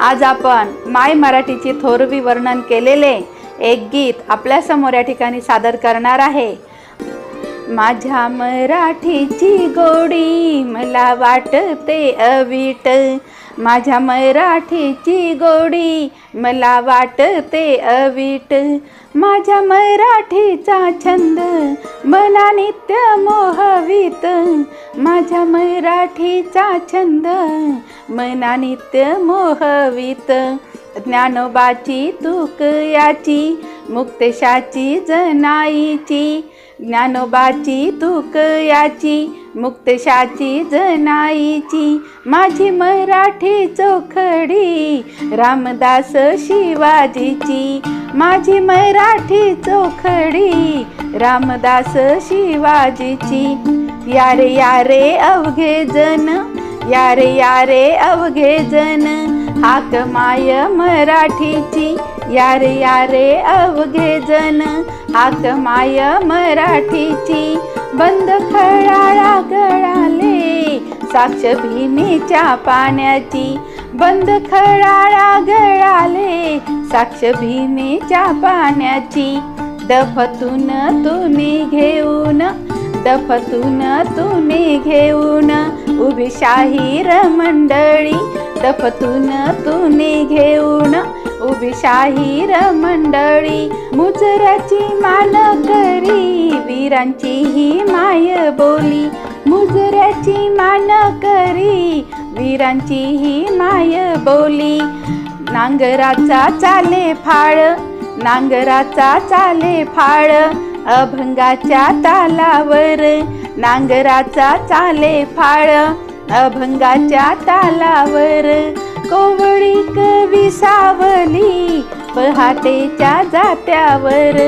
आज आपण माय मराठीची थोरवी वर्णन केलेले एक गीत आपल्या समोर या ठिकाणी सादर करणार आहे। माझ्या मराठीची गोडी मला वाटते अवीट, माझ्या मराठीची गोडी मला वाटते अवीट, माझ्या मराठीचा छंद मला नित्य मोहवीत, माझ्या मराठीचा छंद मना नित्य मोहवीत। ज्ञानोबाची तुक याची मुक्तेशाची जनाईची, ज्ञानोबाची तुक याची मुक्तेशाची जनाईची, माझी मराठी चोखडी रामदास शिवाजीची, माझी मराठी चोखडी रामदास शिवाजीची। यारे यारे अवघे जन, यारे यारे अवघे जन हाक माय मराठीची, यारे यारे अवघे जन हाक माय मराठीची। बंद खळाळा गळाले साक्ष भीमेच्या पाण्याची, बंद खळाळा गळाले साक्ष भीमेच्या पाण्याची। दफतून तुने घेऊन, दफतून तुने घेऊन उभी शाहीर मंडळी, दफतून तुने घेऊन उभी शाहीर मंडळी। मुजऱ्याची मान करी वीरांची ही माय बोली, मुजऱ्याची मान करी वीरांची ही माय बोली। नांगराचा चाले फाळ, नांगराचा चाले फाळ अभंगाच्या तालावर, नांगराचा चाले फाळ अभंगाच्या तालावर। कोवळीक विसावली पहाटेच्या जात्यावर,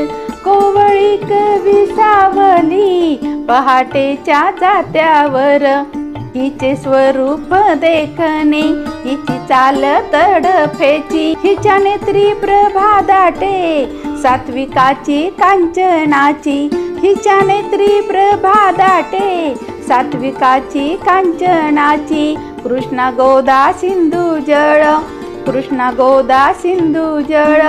कोवळीक विसावली पहाटेच्या जात्यावर। हिचे स्वरूप देखणे हिची चाल तडफेची, हिच्या नेत्री प्रभा दाटे सात्विकाची कांचनाची, हिच्या नेत्री प्रभा दाटे सात्विकाची कांचनाची। कृष्णा गोदा सिंधू जळ, कृष्णा गोदा सिंधू जळ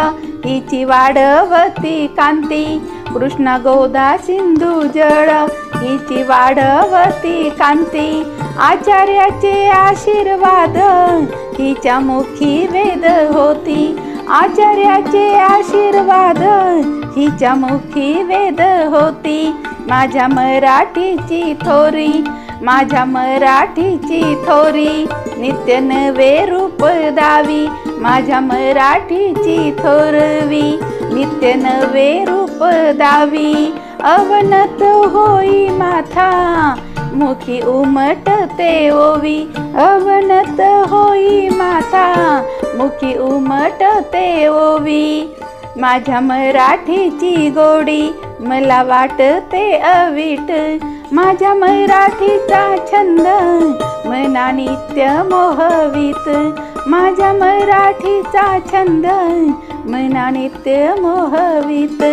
हिची वाढवती कांती, कृष्णा गोदा सिंधू जळ हिची वाढवती कांती। आचार्याचे आशीर्वाद हिच्या मुखी वेद होती, आचार्याचे आशीर्वाद हिच्या मुखी वेद होती। माझ्या मराठीची थोरी, माझ्या मराठीची थोरी नित्य नवे रूप दावी, माझ्या मराठीची थोरवी नित्य नवे रूप दावी। अवनत होई माथा मुखी उमटते ओवी, अवनत होई माथा मुखी उमटते ओवी। माझ्या मराठीची गोडी मला वाटते अवीट, माझ्या मराठीचा छंद मना नित्य मोहवीत, माझ्या मराठीचा छंद मना नित्य मोहवीत।